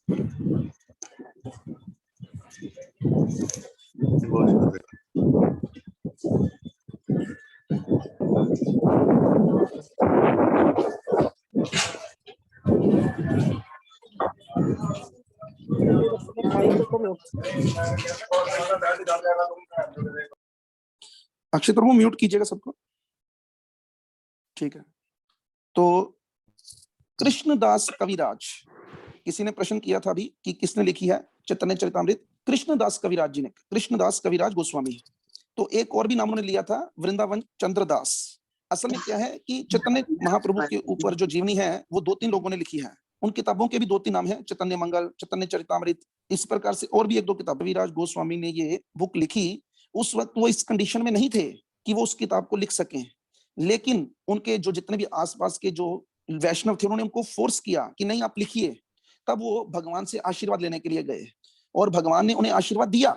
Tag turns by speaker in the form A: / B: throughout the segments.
A: अक्षय प्रभु mute कीजिएगा सबको। ठीक है, तो कृष्णदास कविराज, किसी ने प्रश्न किया था अभी कि किसने लिखी है चैतन्य चरितामृत? कृष्णदास कविराज जी ने, कृष्णदास कविराज गोस्वामी। तो एक और भी नाम उन्होंने लिया था, वृंदावन चंद्रदास। असल में क्या है कि चैतन्य महाप्रभु के ऊपर जो जीवनी है वो 2-3 लोगों ने लिखी है। उन किताबों के भी 2-3 नाम है, चैतन्य मंगल, चैतन्य चरितामृत, इस प्रकार से और भी 1-2 किताब। कविराज गोस्वामी ने ये बुक लिखी। उस वक्त वो इस कंडीशन में नहीं थे कि वो उस किताब को लिख सकें, लेकिन उनके जो जितने भी आसपास के जो वैष्णव थे उन्होंने उनको फोर्स किया कि नहीं आप लिखिए। तब वो भगवान से आशीर्वाद लेने के लिए गए और भगवान ने उन्हें आशीर्वाद दिया।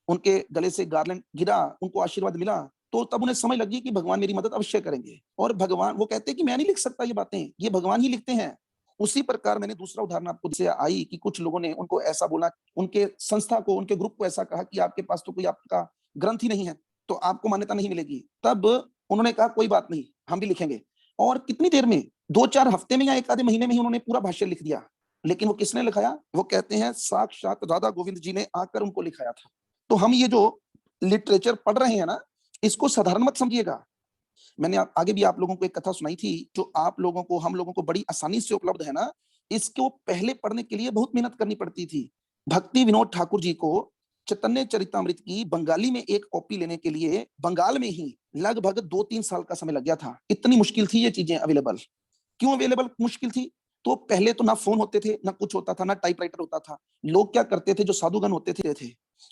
A: उनके गले से गार्लैंड गिरा, उनको आशीर्वाद मिला। तो तब उन्हें समझ लगी कि भगवान मेरी मदद अवश्य करेंगे। और भगवान, वो कहते हैं कि मैं नहीं लिख सकता ये बातें, ये भगवान ही लिखते हैं। उसी प्रकार मैंने दूसरा उदाहरण आपको से आई कि कुछ लोगों ने उनको ऐसा बोला, उनके संस्था को, उनके ग्रुप को ऐसा कहा कि आपके पास तो कोई आपका ग्रंथ ही नहीं है, तो आपको मान्यता नहीं मिलेगी। तब उन्होंने कहा कोई बात नहीं, हम भी लिखेंगे। और कितनी देर में, 2-4 हफ्ते में या 1 आधे महीने में ही उन्होंने पूरा भाष्य लिख दिया। लेकिन वो किसने लिखाया? वो कहते हैं साक्षात राधा गोविंद जी ने आकर उनको लिखाया था। तो हम ये जो लिटरेचर पढ़ रहे हैं ना, इसको साधारण मत समझिएगा। मैंने आगे भी आप लोगों को एक कथा सुनाई थी, जो आप लोगों को, हम लोगों को बड़ी आसानी से उपलब्ध है ना, इसको पहले पढ़ने के लिए बहुत मेहनत करनी पड़ती थी। भक्ति विनोद ठाकुर जी को चैतन्य चरितामृत की बंगाली में एक कॉपी लेने के लिए बंगाल में ही लगभग 2-3 साल का समय लग गया था। इतनी मुश्किल थी ये चीजें अवेलेबल। क्यों अवेलेबल मुश्किल थी? तो पहले तो ना फोन होते थे, ना कुछ होता था, ना टाइपराइटर होता था। लोग क्या करते थे, जो साधुगण होते थे,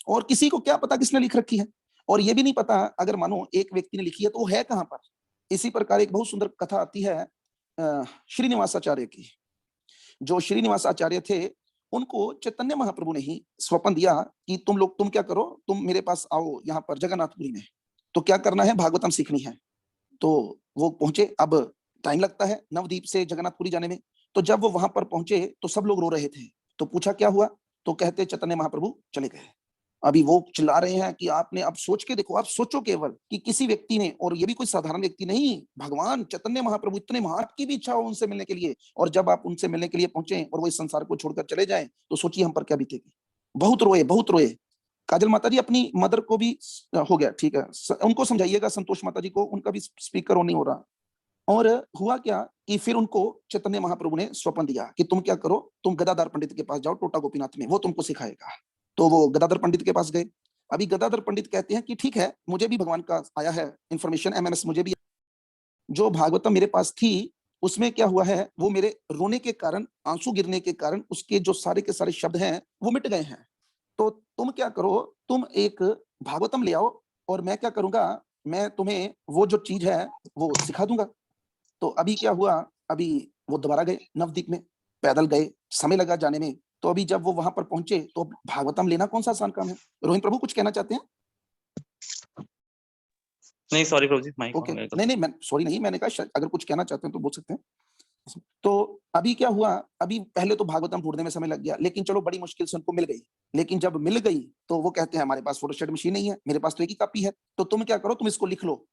A: और किसी को क्या पता किसने लिख रखी है, और ये भी नहीं पता अगर मानो एक व्यक्ति ने लिखी है तो वो है कहां पर। इसी प्रकार एक बहुत सुंदर कथा आती है श्रीनिवासाचार्य की। जो श्रीनिवासाचार्य थे, उनको चैतन्य महाप्रभु ने ही स्वप्न दिया कि तुम क्या करो, तुम मेरे पास आओ यहाँ पर जगन्नाथपुरी में। तो क्या करना है, भागवतम सीखनी है। तो वो पहुंचे। अब टाइम लगता है नवदीप से जगन्नाथपुरी जाने में। तो जब वो वहां पर पहुंचे तो सब लोग रो रहे थे। तो पूछा क्या हुआ, तो कहते चैतन्य महाप्रभु चले गए। अभी वो चिल्ला रहे हैं कि आपने अब सोच के देखो, आप सोचो केवल कि किसी व्यक्ति ने, और ये भी कोई साधारण व्यक्ति नहीं, भगवान चैतन्य महाप्रभु इतने महान, की भी इच्छा हो उनसे मिलने के लिए, और जब आप उनसे मिलने के लिए पहुंचे और वो इस संसार को छोड़कर चले जाएं, तो सोचिए हम पर क्या बीतेगी। बहुत रोए, बहुत रोए। काजल माता जी अपनी मदर को भी हो गया, ठीक है, उनको समझाइएगा, संतोष माता जी को, उनका भी स्पीकर ऑन नहीं हो रहा। और हुआ क्या कि फिर उनको चैतन्य महाप्रभु ने स्वप्न दिया कि तुम क्या करो, तुम गदाधर पंडित के पास जाओ टोटा गोपीनाथ में, वो तुमको सिखाएगा। तो वो गदाधर पंडित के पास गए। अभी गदाधर पंडित कहते हैं कि ठीक है, मुझे भी भगवान का आया है इंफॉर्मेशन, एमएमएस मुझे भी। जो भागवतम मेरे पास थी उसमें क्या हुआ है, वो मेरे रोने के कारण, आंसू गिरने के कारण उसके जो सारे के सारे शब्द हैं वो मिट गए हैं। तो तुम क्या करो, तुम एक भागवतम ले आओ और मैं क्या करूंगा, मैं तुम्हें वो जो चीज है वो सिखा दूंगा। तो अभी क्या हुआ, अभी वो दोबारा गए नवदीप में, पैदल गए, समय लगा जाने में। तो अभी जब वो वहां पर पहुंचे तो भागवतम लेना कौन सा आसान काम है। रोहित प्रभु कुछ कहना चाहते हैं?
B: नहीं सॉरी प्रभु जी, माइक
A: ओके, नहीं मैं सॉरी नहीं, मैंने कहा अगर कुछ कहना चाहते हैं तो बोल सकते हैं। तो अभी क्या हुआ, अभी पहले तो भागवतम ढूंढने में समय लग गया, लेकिन चलो बड़ी मुश्किल से उनको मिल गई। लेकिन जब मिल गई तो वो कहते हैं हमारे पास फोटोस्टेट मशीन नहीं है, मेरे पास तो एक ही कॉपी है, तो तुम क्या करो, तुम इसको लिख लो।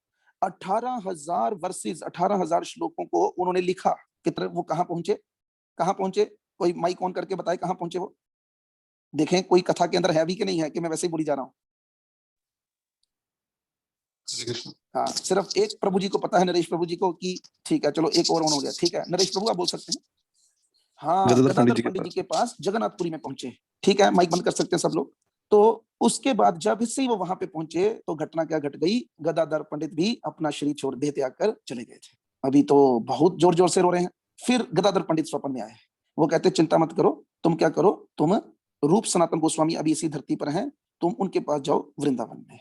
A: 18,000 वर्सेस, 18,000 श्लोकों को उन्होंने लिखा। कितने, वो कहां पहुंचे, कहां पहुंचे, कोई माइक ऑन करके बताए कहां पहुंचे वो। देखें कोई कथा के अंदर है भी कि नहीं है, कि मैं वैसे ही बोली जा रहा हूं। हाँ, सिर्फ एक प्रभु जी को पता है, नरेश प्रभु जी को, कि ठीक है चलो एक और ऑन हो गया, ठीक है नरेश प्रभु आप बोल सकते हैं। हाँ, गदाधर पंडित जी के पास जगन्नाथपुरी में पहुंचे। ठीक है, माइक बंद कर सकते हैं सब लोग। तो उसके बाद जब से ही वो वहां पे पहुंचे तो घटना क्या घट गई, गदाधर पंडित भी अपना शरीर छोड़ दे त्याग कर चले गए थे। अभी तो बहुत जोर जोर से रो रहे हैं। फिर गदाधर पंडित स्वप्न में आए। वो कहते चिंता मत करो, तुम क्या करो, तुम रूप सनातन गोस्वामी अभी इसी धरती पर हैं, तुम उनके पास जाओ वृंदावन में।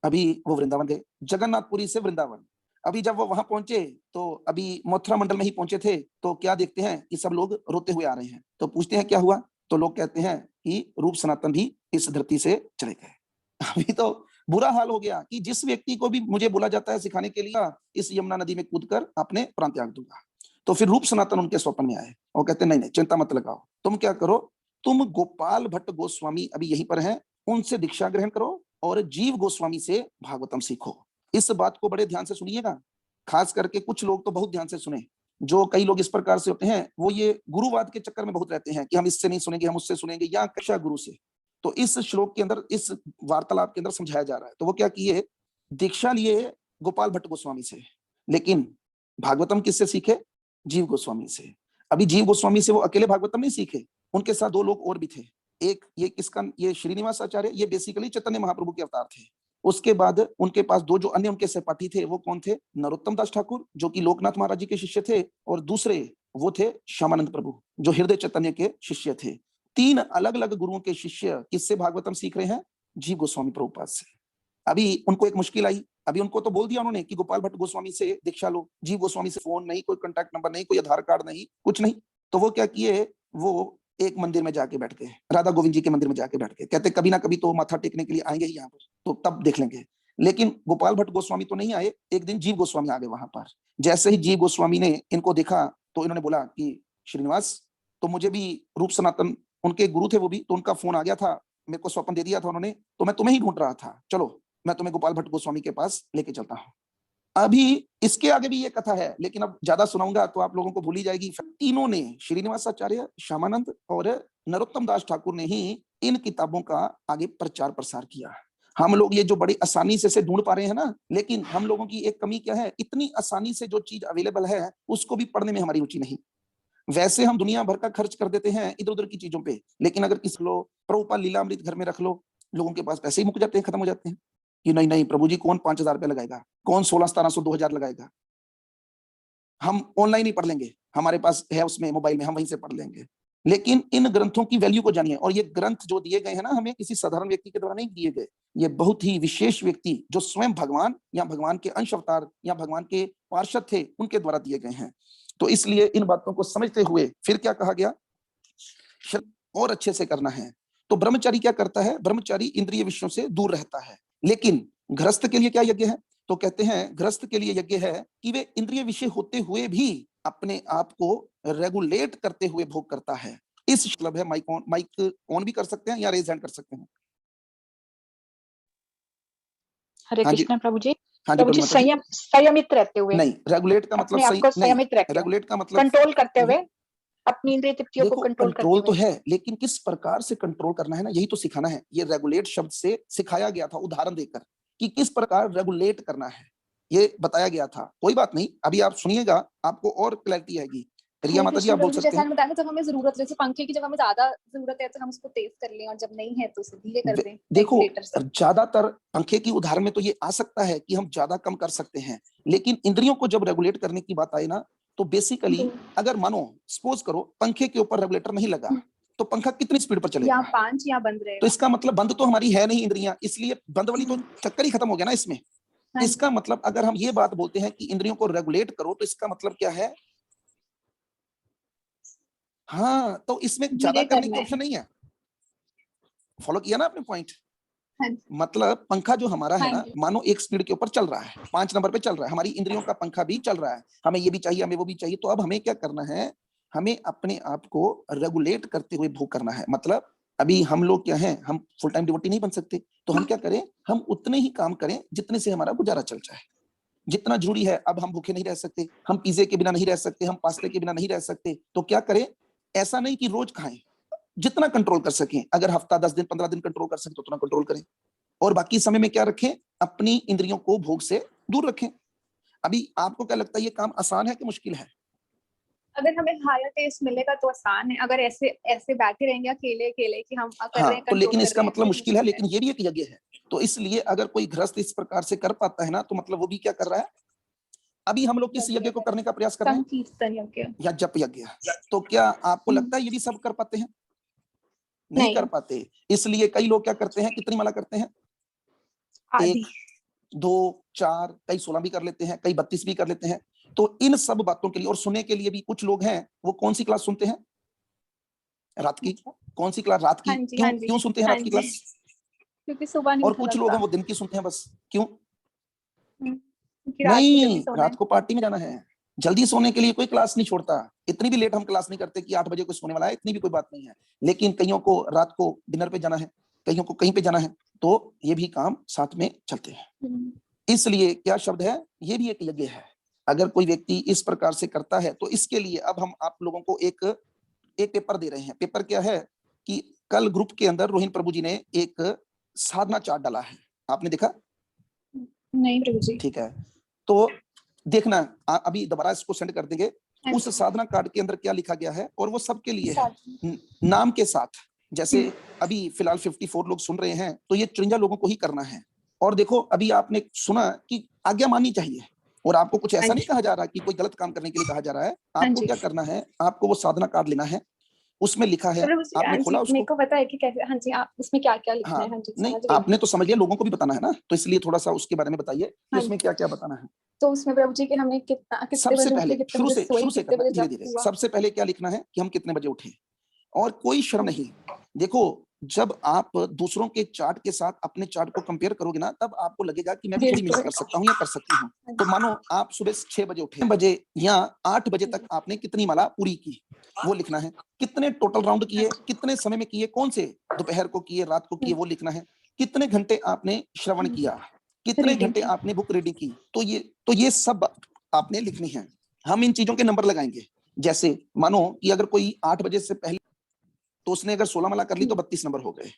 A: अभी वो वृंदावन गए, जगन्नाथपुरी से वृंदावन। अभी जब वो वहां पहुंचे तो अभी मथुरा मंडल में ही पहुंचे थे, तो क्या देखते हैं कि सब लोग रोते हुए आ रहे हैं। तो पूछते हैं क्या हुआ, तो लोग कहते हैं कि रूप सनातन भी इस धरती से चले गए। अभी तो बुरा हाल हो गया कि जिस व्यक्ति को भी मुझे बोला जाता है सिखाने के लिए, इस यमुना नदी में कूदकर अपने प्राण त्याग दूंगा। तो फिर रूप सनातन उनके स्वप्न में आए और कहते नहीं नहीं चिंता मत लगाओ, तुम क्या करो, तुम गोपाल भट्ट गोस्वामी अभी यहीं पर हैं, उनसे दीक्षा ग्रहण करो और जीव गोस्वामी से भागवतम सीखो। इस बात को बड़े ध्यान से सुनिएगा, खास करके कुछ लोग तो बहुत ध्यान से सुने। जो कई लोग इस प्रकार से होते हैं, वो ये गुरुवाद के चक्कर में बहुत रहते हैं कि हम इससे नहीं सुनेंगे, हम उससे सुनेंगे, या कक्षा गुरु से। तो इस श्लोक के अंदर, इस वार्तालाप के अंदर समझाया जा रहा है। तो वो क्या किए, दीक्षा लिए गोपाल भट्ट गोस्वामी से, लेकिन भागवतम किससे सीखे, जीव गोस्वामी से। अभी जीव गोस्वामी से वो अकेले भागवतम नहीं सीखे, उनके साथ दो लोग और भी थे। एक ये किसका, ये श्रीनिवास आचार्य, ये बेसिकली चैतन्य महाप्रभु के अवतार थे। उसके बाद उनके पास दो जो अन्य उनके सहपाठी थे, वो कौन थे, नरोत्तम दास ठाकुर जो कि लोकनाथ महाराज जी के शिष्य थे, और दूसरे वो थे श्यामानंद प्रभु जो हृदय चैतन्य के शिष्य थे। तीन अलग अलग गुरुओं के शिष्य किससे भागवतम सीख रहे हैं, जीव गोस्वामी प्रभुपाद से। अभी उनको एक मुश्किल आई, अभी उनको तो बोल दिया उन्होंने कि गोपाल भट्ट गोस्वामी से दीक्षा लो, जीव गोस्वामी से फोन नहीं, कोई कांटेक्ट नंबर नहीं, कोई आधार कार्ड नहीं, कुछ नहीं। तो वो क्या किए, वो एक मंदिर में जाके बैठ गए, राधा गोविंद जी के मंदिर में जाके बैठ गए। कहते कभी ना कभी तो माथा टेकने के लिए आएंगे ही यहाँ पर, तो तब देख लेंगे। लेकिन गोपाल भट्ट गोस्वामी तो नहीं आए, एक दिन जीव गोस्वामी आ गए वहां पर। जैसे ही जीव गोस्वामी ने इनको देखा तो इन्होंने बोला कि श्रीनिवास, तो मुझे भी रूप सनातन उनके गुरु थे वो भी, तो उनका फोन आ गया था, मेरे को स्वप्न दे दिया था उन्होंने, तो मैं तुम्हें ही ढूंढ रहा था, चलो मैं तुम्हें गोपाल भट्ट गोस्वामी के पास लेके चलता हूँ। अभी इसके आगे भी ये कथा है, लेकिन अब ज्यादा सुनाऊंगा तो आप लोगों को भूली जाएगी। तीनों ने, श्रीनिवास आचार्य, श्यामानंद और नरोत्तम दास ठाकुर ने ही इन किताबों का आगे प्रचार प्रसार किया। हम लोग ये जो बड़ी आसानी से ढूंढ पा रहे हैं ना, लेकिन हम लोगों की एक कमी क्या है, इतनी आसानी से जो चीज अवेलेबल है उसको भी पढ़ने में हमारी रुचि नहीं। वैसे हम दुनिया भर का खर्च कर देते हैं इधर उधर की चीजों पे, लेकिन अगर किसी लो प्रभुपाद लीलामृत घर में रख लो, लोगों के पास पैसे ही मुक जाते हैं, खत्म हो जाते हैं कि नहीं नहीं प्रभु जी कौन 5,000 रुपए लगाएगा, कौन 1600-1700 2,000 लगाएगा, हम ऑनलाइन ही पढ़ लेंगे, हमारे पास है उसमें मोबाइल में, हम वहीं से पढ़ लेंगे। लेकिन इन ग्रंथों की वैल्यू को जानिए। और ये ग्रंथ जो दिए गए हैं ना, हमें किसी साधारण व्यक्ति के द्वारा नहीं दिए गए, ये बहुत ही विशेष व्यक्ति जो स्वयं भगवान या भगवान के अंश अवतार या भगवान के पार्षद थे, उनके द्वारा दिए गए हैं। तो इसलिए इन बातों को समझते हुए फिर क्या कहा गया, और अच्छे से करना है। तो ब्रह्मचारी क्या करता है, ब्रह्मचारी इंद्रिय विषयों से दूर रहता है। लेकिन गृहस्थ के लिए क्या यज्ञ है, तो कहते हैं गृहस्थ के लिए यज्ञ है कि वे इंद्रिय विषय होते हुए भी अपने आप को रेगुलेट करते हुए भोग करता है। इस मतलब है, माइक ऑन भी कर सकते हैं या रेज हैंड कर सकते हैं।
C: हरे
A: हाँ जी,
C: कृष्ण प्रभु जी।
A: हाँ जी,
C: प्रभु जी,
A: माता जी।
C: संयमित रहते हुए,
A: नहीं, रेगुलेट का मतलब
C: अपने आप
A: सही
C: को
A: नहीं,
C: संयमित रखते,
A: रेगुलेट का मतलब
C: कंट्रोल करते हुए, अपनी इंद्रिय तृप्तियों को
A: देखो
C: कंट्रोल
A: कंट्रोल
C: करते
A: तो
C: हुए।
A: है, लेकिन किस प्रकार से कंट्रोल करना है ना, यही तो सिखाना है। ये रेगुलेट शब्द से सिखाया गया था उदाहरण देकर कि किस प्रकार रेगुलेट करना है, ये बताया गया था। कोई बात नहीं, अभी आप सुनिएगा, आपको और क्लैरिटी आएगी। रिया माता जी आप बोल सकते
D: जैसा
A: हैं।
D: बताया, जब हमें जरूरत, जैसे पंखे की जब हमें ज्यादा जरूरत है तो हम उसको तेज कर लें, और जब नहीं है तो उसे धीरे कर दें।
A: देखो
D: रेगुलेटर से
A: ज्यादातर पंखे की उदाहरण में तो ये आ सकता है कि हम ज्यादा कम कर सकते हैं, लेकिन इंद्रियों को जब रेगुलेट करने की बात आए ना, तो बेसिकली अगर मानो सपोज करो पंखे के ऊपर रेगुलेटर नहीं लगा, तो पंखा कितनी स्पीड पर
D: या
A: चलेगा,
D: 5 या बंद रहेगा।
A: तो इसका मतलब बंद तो हमारी है नहीं इंद्रियां, इसलिए बंद वाली तो चक्कर ही खत्म हो गया ना इसमें। इसका मतलब अगर हम ये बात बोलते हैं कि इंद्रियों को रेगुलेट करो, तो इसका मतलब क्या है, हाँ, तो इसमें ज्यादा करने की ऑप्शन नहीं है। फॉलो किया ना आपने पॉइंट। मतलब पंखा जो हमारा है ना, मानो एक स्पीड के ऊपर चल रहा है, 5 नंबर पे चल रहा है, हमारी इंद्रियों का पंखा भी चल रहा है, हमें ये भी चाहिए, हमें वो भी चाहिए। तो अब हमें क्या करना है, हमें अपने आप को रेगुलेट करते हुए भोग करना है। मतलब अभी हम लोग क्या हैं, हम फुल टाइम डिवोटी नहीं बन सकते, तो हम क्या करें, हम उतने ही काम करें जितने से हमारा गुजारा चल जाए, जितना जरूरी है। अब हम भूखे नहीं रह सकते, हम पिज्जे के बिना नहीं रह सकते, हम पास्ते के बिना नहीं रह सकते, तो क्या करें, ऐसा नहीं कि रोज खाएं, जितना कंट्रोल कर सकें। अगर हफ्ता 10 दिन 15 दिन कंट्रोल कर सकें तो उतना कंट्रोल करें, और बाकी समय में क्या रखें, अपनी इंद्रियों को भोग से दूर रखें। अभी आपको क्या लगता है, ये काम आसान है कि मुश्किल है?
D: अगर हमें हायर टेस्ट मिलेगा तो आसान है, अगर ऐसे ऐसे बैठे रहेंगे अकेले अकेले कि हम कर रहे हैं,
A: तो लेकिन इसका
D: कर
A: मतलब मुश्किल है, लेकिन ये भी एक यज्ञ है। तो इसलिए अगर कोई गृहस्थ इस प्रकार से कर पाता है ना, तो मतलब वो भी क्या कर रहा है। अभी हम लोग किस यज्ञ को करने का प्रयास कर रहे हैं,
D: संकीर्तन यज्ञ
A: या जप यज्ञ। तो क्या आपको लगता है ये भी सब कर पाते हैं? नहीं कर पाते। इसलिए कई लोग क्या करते हैं, कितनी माला करते हैं, 1 2 4, कई 16 भी कर लेते हैं, कई 32 भी कर लेते हैं। तो इन सब बातों के लिए और सुनने के लिए भी कुछ लोग हैं, वो कौन सी क्लास सुनते हैं, रात की। कौन सी क्लास, रात की। क्यों सुनते हैं रात की क्लास?
D: क्योंकि सुबह नहीं।
A: और कुछ लोग हैं वो दिन की सुनते हैं बस, क्यों?
D: नहीं,
A: रात को पार्टी में जाना है, जल्दी सोने के लिए कोई क्लास नहीं छोड़ता, इतनी भी लेट हम क्लास नहीं करते कि 8 बजे कोई सोने वाला है, इतनी भी कोई बात नहीं है। लेकिन कईयों को रात को डिनर पे जाना है, कईयों को कहीं पे जाना है, तो ये भी काम साथ में चलते हैं। इसलिए क्या शब्द है, ये भी एक यज्ञ है। अगर कोई व्यक्ति इस प्रकार से करता है तो इसके लिए अब हम आप लोगों को एक पेपर दे रहे हैं। पेपर क्या है कि कल ग्रुप के अंदर रोहिन प्रभु जी ने एक साधना चार्ट डाला है, आपने देखा?
D: नहीं प्रभु जी।
A: ठीक है, तो देखना, अभी दोबारा इसको सेंड कर देंगे। उस साधना कार्ड के अंदर क्या लिखा गया है और वो सबके लिए है, नाम के साथ। जैसे अभी फिलहाल 54 लोग सुन रहे हैं, तो ये 53 लोगों को ही करना है। और देखो, अभी आपने सुना कि आज्ञा माननी चाहिए, और आपको कुछ ऐसा नहीं कहा जा रहा कि कोई गलत काम करने के लिए कहा जा रहा है। आपको क्या करना है, आपको वो साधना कार्ड लेना है, उसमें लिखा है, आपने खोला उसको?
D: मेरे को पता है कि कैसे, हाँ जी, आप उसमें क्या-क्या लिखना
A: हाँ,
D: है। हाँ जी,
A: नहीं
D: समझ रही हूँ।
A: आपने तो समझ लिया, लोगों को भी बताना है ना, तो इसलिए थोड़ा सा उसके बारे में बताइए कि उसमें क्या-क्या बताना है।
D: तो उसमें प्रभु जी कि हमने कितने
A: सबसे
D: बजे
A: पहले
D: उठे, कितने बजे सोए,
A: शुरू से
D: कितने
A: करना,
D: बजे
A: धीरे
D: जब
A: धीरे।
D: हुआ।
A: सबसे पहले क्या लिखना है कि हम कितने बजे उठे, और कोई शर्म नहीं। देखो, जब आप दूसरों के चार्ट के साथ अपने चार्ट को कंपेयर करोगे ना, तब आपको लगेगा कि मैं भी थोड़ी मेहनत कर सकता हूँ या कर सकती हूँ। तो मानो आप सुबह 6 बजे उठे, 6 बजे या 8 बजे तक आपने कितनी माला पूरी की, वो लिखना है। कितने टोटल राउंड किए, कितने समय में किए, कौन से दोपहर को किए, रात को किए, वो लिखना है। कितने घंटे आपने श्रवण किया, कितने घंटे आपने बुक रीडिंग की, तो ये सब आपने लिखनी है। हम इन चीजों के नंबर लगाएंगे। जैसे मानो कि अगर कोई 8 बजे से पहले, तो उसने अगर 16 माला कर ली तो 32 नंबर हो गए।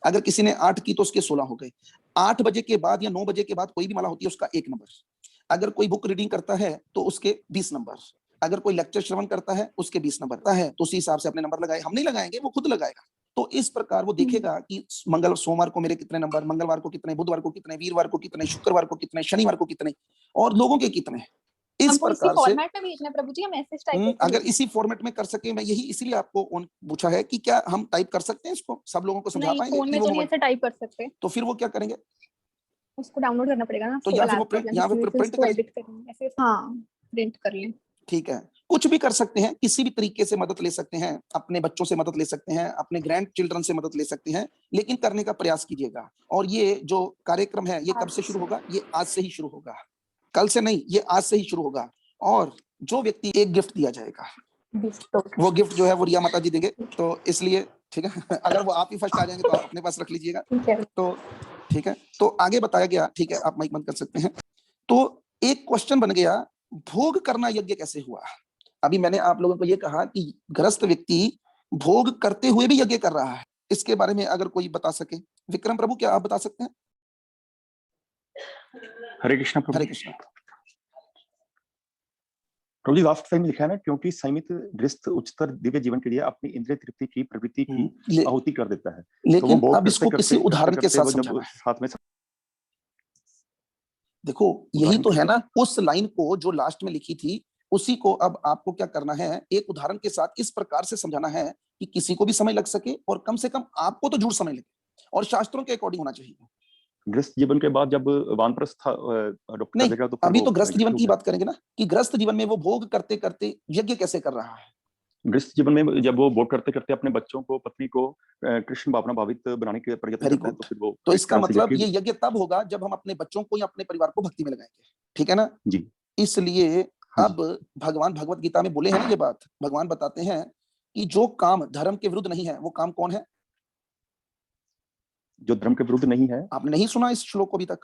A: अगर किसी ने 8 की तो उसके 16 हो गए। 8 बजे के बाद या 9 बजे के बाद कोई भी माला होती है, उसका 1 नंबर। अगर कोई बुक रीडिंग करता है तो उसके 20 नंबर। अगर कोई लेक्चर श्रवण करता है उसके 20 नंबर है, तो उसी हिसाब से अपने नंबर लगाए। हम नहीं लगाएंगे, वो खुद लगाएगा। तो इस प्रकार वो देखेगा कि सोमवार को मेरे कितने नंबर, मंगलवार को कितने, बुधवार को कितने, वीरवार को कितने, शुक्रवार को कितने, शनिवार को कितने, और लोगों के कितने। इस
D: हमको इसी
A: प्रकार से
D: फॉर्मेट में भेजना है प्रभु जी, हम मैसेज टाइप करके
A: अगर
D: भेजना है।
A: इसी फॉर्मेट में कर सके, मैं यही इसीलिए आपको पूछा है कि क्या हम टाइप कर सकते हैं इसको, सब लोगों को समझा
D: नहीं,
A: पाएंगे
D: फोन
A: कि
D: में
A: वो
D: तो नहीं ऐसे टाइप कर सकते,
A: तो फिर वो क्या करेंगे,
D: उसको डाउनलोड करना पड़ेगा ना,
A: तो या फिर वो
D: लैपटॉप
A: प्रिंट,
D: या
A: या फिर
D: किसी से
A: प्रिंट
D: उसको
A: कर,
D: एडिट करना ऐसे। हाँ, प्रिंट कर लें।
A: ठीक है। कुछ भी कर सकते हैं, किसी भी तरीके से मदद ले सकते हैं, अपने बच्चों से मदद ले सकते हैं, अपने ग्रैंड चिल्ड्रन से मदद ले सकते हैं, लेकिन करने का प्रयास कीजिएगा। और ये जो कार्यक्रम है, ये कब से शुरू होगा? ये आज से ही शुरू होगा, कल से नहीं, ये आज से ही शुरू होगा। और जो व्यक्ति, एक गिफ्ट दिया जाएगा, वो गिफ्ट जो है वो रिया माता जी देंगे, तो इसलिए ठीक है। अगर वो आप ही फर्स्ट आ जाएंगे तो आप अपने पास रख लीजिएगा, तो ठीक है। तो आगे बताया गया, ठीक है, आप माइक बंद कर सकते हैं। तो एक क्वेश्चन बन गया, भोग करना यज्ञ कैसे हुआ? अभी मैंने आप लोगों को ये कहा कि गृहस्थ व्यक्ति भोग करते हुए भी यज्ञ कर रहा है। इसके बारे में अगर कोई बता सके, विक्रम प्रभु, क्या आप बता सकते हैं?
E: हरे कृष्णा प्रभु।
A: हरे कृष्णा
E: प्रभु जी, लास्ट टाइम लिखा है ना, क्योंकि संयमित गृहस्थ उच्चतर दिव्य जीवन के लिए अपनी इंद्रिय तृप्ति की प्रवृत्ति की आहुति कर देता है।
A: लेकिन
E: तो वो
A: अब इसको किसी उदाहरण के साथ समझाना है।
E: साथ में
A: देखो, यही तो है ना, उस लाइन को जो लास्ट में लिखी थी, उसी को अब आपको क्या करना है, एक उदाहरण के साथ इस प्रकार से समझाना है कि किसी को भी समय लग सके, और कम से कम आपको तो जरूर समय लगे, और शास्त्रों के अकॉर्डिंग होना चाहिए।
E: गृहस्थ जीवन के बाद जब वानप्रस्थ अडॉप्ट
A: नहीं,
E: करेगा, तो
A: अभी तो गृहस्थ जीवन की बात करेंगे ना, कि गृहस्थ जीवन में वो भोग करते करते यज्ञ कैसे कर रहा है।
E: गृहस्थ जीवन में जब वो भोग करते करते अपने बच्चों को, पत्नी को कृष्ण भावना भावित बनाने के प्रयत्न करता है, तो फिर वो,
A: तो इसका मतलब ये यज्ञ तब होगा जब हम अपने बच्चों को या अपने परिवार को भक्ति में लगाएंगे, ठीक है ना
E: जी।
A: इसलिए अब भगवान भगवत गीता में बोले हैं ना ये बात, भगवान बताते हैं कि जो काम धर्म के विरुद्ध नहीं है, वो काम कौन है?
E: जो धर्म के विरुद्ध नहीं है।
A: आपने नहीं सुना इस श्लोक को अभी तक?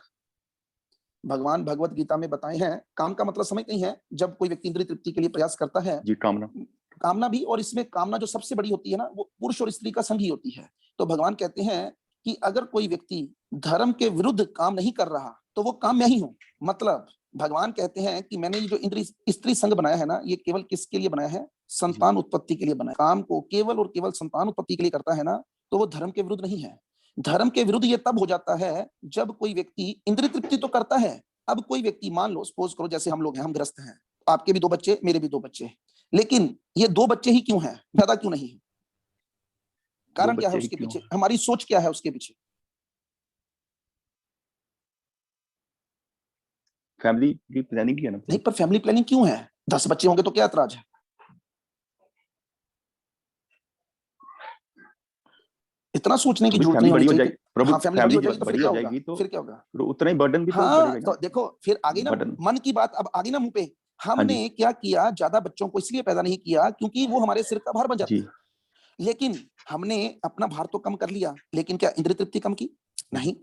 A: भगवान भगवत गीता में बताए हैं, काम का मतलब समझते ही है, जब कोई व्यक्ति इंद्रिय तृप्ति के लिए प्रयास करता है
E: जी,
A: कामना भी, और इसमें कामना जो सबसे बड़ी होती है ना, वो पुरुष और स्त्री का संग ही होती है। तो भगवान कहते हैं कि अगर कोई व्यक्ति धर्म के विरुद्ध काम नहीं कर रहा, तो वो काम मैं ही हूं। मतलब भगवान कहते हैं कि मैंने ये जो इंद्रिय स्त्री संग बनाया है ना, ये केवल किसके लिए बनाया है? संतान उत्पत्ति के लिए बनाया। काम को केवल और केवल संतान उत्पत्ति के लिए करता है ना, तो वो धर्म के विरुद्ध नहीं है। धर्म के विरुद्ध ये तब हो जाता है जब कोई व्यक्ति इंद्रिय तृप्ति तो करता है। अब कोई व्यक्ति, मान लो सपोज करो, जैसे हम लोग हैं, हम गृहस्थ हैं, आपके भी 2 बच्चे, मेरे भी 2 बच्चे, लेकिन ये 2 बच्चे ही क्यों हैं, ज्यादा क्यों नहीं है? कारण क्या है उसके पीछे? हमारी सोच क्या है उसके पीछे?
E: फैमिली की प्लानिंग की है ना।
A: नहीं, पर फैमिली प्लानिंग क्यों है? 10 बच्चे होंगे तो क्या ऐतराज है? इतना सोचने की जरूरत नहीं होनी चाहिए। हाँ, फैमिली बड़ी हो जाएगी तो फिर क्या होगा? फिर क्या होगा?
E: उतना ही बर्डन भी
A: हाँ, तो देखो फिर आगे ना मन की बात, अब आगे ना मुंह पे, हमने क्या किया, ज्यादा बच्चों को इसलिए पैदा नहीं किया क्योंकि वो हमारे सिर का भार बन जाते
E: जी।
A: हैं, लेकिन हमने अपना भार तो कम कर लिया, लेकिन क्या इंद्रिय तृप्ति कम की? नहीं।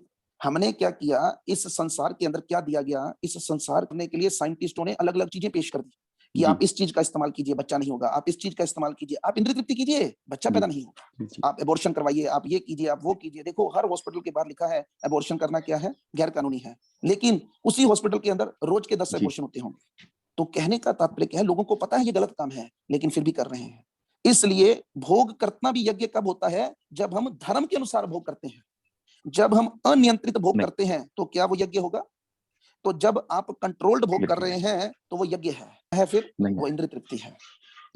A: हमने क्या किया, इस संसार के अंदर क्या दिया गया, इस संसार करने के लिए साइंटिस्टों ने अलग अलग चीजें पेश कर दी कि
E: जी।
A: आप इस चीज का इस्तेमाल कीजिए, बच्चा नहीं होगा, आप इस चीज का इस्तेमाल कीजिए, आप इंद्रिय तृप्ति कीजिए, बच्चा पैदा नहीं होगा,
E: जी।
A: आप एबॉर्शन करवाइए, आप ये कीजिए, आप वो कीजिए। देखो हर हॉस्पिटल के बाहर लिखा है एबॉर्शन करना क्या है, गैर कानूनी है, लेकिन उसी हॉस्पिटल के अंदर रोज के 10
E: जी।
A: एबॉर्शन होते होंगे। तो कहने का तात्पर्य क्या है, लोगों को पता है ये गलत काम है, लेकिन फिर भी कर रहे हैं। इसलिए भोग करना भी यज्ञ कब होता है, जब हम धर्म के अनुसार भोग करते हैं। जब हम अनियंत्रित भोग
E: नहीं।
A: करते हैं तो क्या वो यज्ञ होगा? तो जब आप कंट्रोल्ड भोग कर
E: यज्ञ
A: रहे हैं तो वो यज्ञ है, फिर
E: नहीं
A: वो
E: है।
A: इंद्रिय तृप्ति है,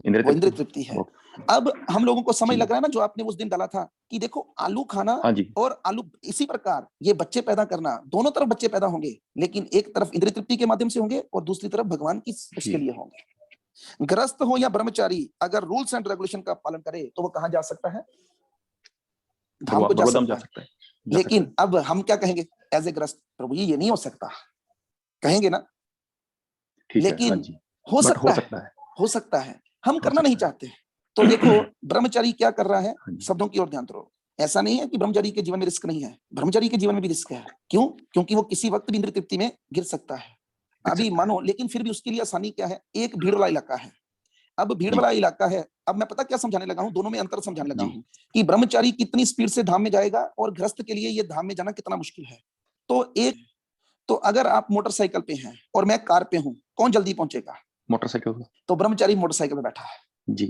E: इंद्रिय
A: वो इंद्रिय
E: तृप्ति।
A: तृप्ति है।
E: ओके।
A: अब हम लोगों को समझ
E: जी।
A: लग रहा है ना, जो आपने उस दिन डाला था कि देखो आलू खाना
E: हाँ जी।
A: और आलू इसी प्रकार ये बच्चे पैदा करना, दोनों तरफ बच्चे पैदा होंगे, लेकिन एक तरफ इंद्रिय तृप्ति के माध्यम से होंगे और दूसरी तरफ भगवान की उसके
E: जी।
A: लिए होंगे। गृहस्थ हो या ब्रह्मचारी, अगर रूल्स एंड रेगुलेशन का पालन करे तो वो कहां जा सकता है? धाम को जा
E: भगवत धाम
A: सकता
E: जा
A: है।
E: सकता है। जा
A: लेकिन
E: सकता
A: अब हम क्या कहेंगे एज ए गृहस्थ, प्रभु जी ये नहीं हो सकता, कहेंगे ना?
E: है। ठीक है। हाँ
A: लेकिन
E: जी।
A: हो
E: बट
A: सकता
E: हो
A: है,
E: सकता है।
A: हो सकता है, हम
E: हो
A: करना नहीं
E: सकता है।
A: चाहते। तो देखो ब्रह्मचारी क्या कर रहा है,
E: हाँ जी।
A: शब्दों की ओर ध्यान दो। ऐसा नहीं है कि ब्रह्मचारी के जीवन में रिस्क नहीं है, ब्रह्मचारी के जीवन में भी रिस्क है। क्यों? क्योंकि वो किसी वक्त भी इंद्रिय तृप्ति में गिर सकता है। अभी
E: सकता
A: मानो, लेकिन फिर भी उसके लिए आसानी क्या है, एक भीड़ वाला इलाका है। अब भीड़
E: जी।
A: वाला इलाका है, अब मैं पता क्या समझाने लगा हूं, दोनों में अंतर समझाने लगा
E: जी।
A: हूं कि ब्रह्मचारी कितनी स्पीड से धाम में जाएगा और गृहस्थ के लिए ये धाम में जाना कितना मुश्किल है। तो अगर आप मोटरसाइकिल पे हैं और मैं कार पे हूं, कौन जल्दी पहुंचेगा?
E: मोटरसाइकिल।
A: तो ब्रह्मचारी मोटरसाइकिल पे बैठा है।
E: जी।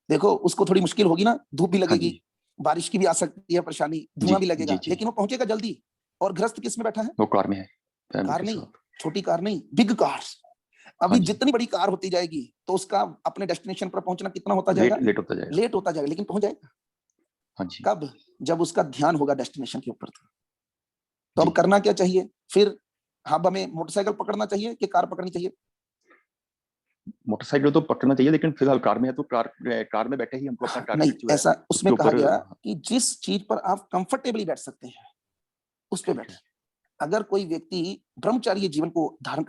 A: देखो उसको थोड़ी मुश्किल होगी ना, धूप भी
E: हाँ
A: लगेगी,
E: जी।
A: बारिश की भी आ सकती है परेशानी,
E: जी।
A: धुआं भी
E: जी।
A: लगेगा,
E: जी।
A: लेकिन वो पहुंचेगा जल्दी। और गृहस्थ किस में बैठा है?
E: वो कार में है। फैमिली
A: कार
E: के
A: नहीं,
E: साथ।
A: छोटी कार नहीं, बिग कार। अभी
E: हाँ जी।
A: जितनी बड़ी कार होती जाएगी तो उसका अपने डेस्टिनेशन पर पहुंचना कितना होता
E: लेट
A: जाएगा?
E: लेट होता जाएगा।
A: लेट होता जाएगा, लेकिन पहुंच जाएगा।
E: हाँ जी।
A: कब? जब उसका ध्यान होगा डेस्टिनेशन के ऊपर। तो अब
E: जी।
A: करना क्या चाहिए फिर? हब हमें मोटरसाइकिल पकड़ना चाहिए कि कार पकड़नी चाहिए?
E: मोटरसाइकिल तो पकड़ना चाहिए, लेकिन फिलहाल कार में है तो कार में बैठे ही हमको अपना
A: नहीं,
E: टारगेट जो है
A: ऐसा
E: उसके
A: उसमें कहा
E: ऊपर।
A: गया कि जिस चीज पर आप कंफर्टेबली बैठ सकते हैं उस पे
E: ठीक
A: बैठे।
E: है।
A: अगर कोई व्यक्ति ब्रह्मचार्य जीवन को धारण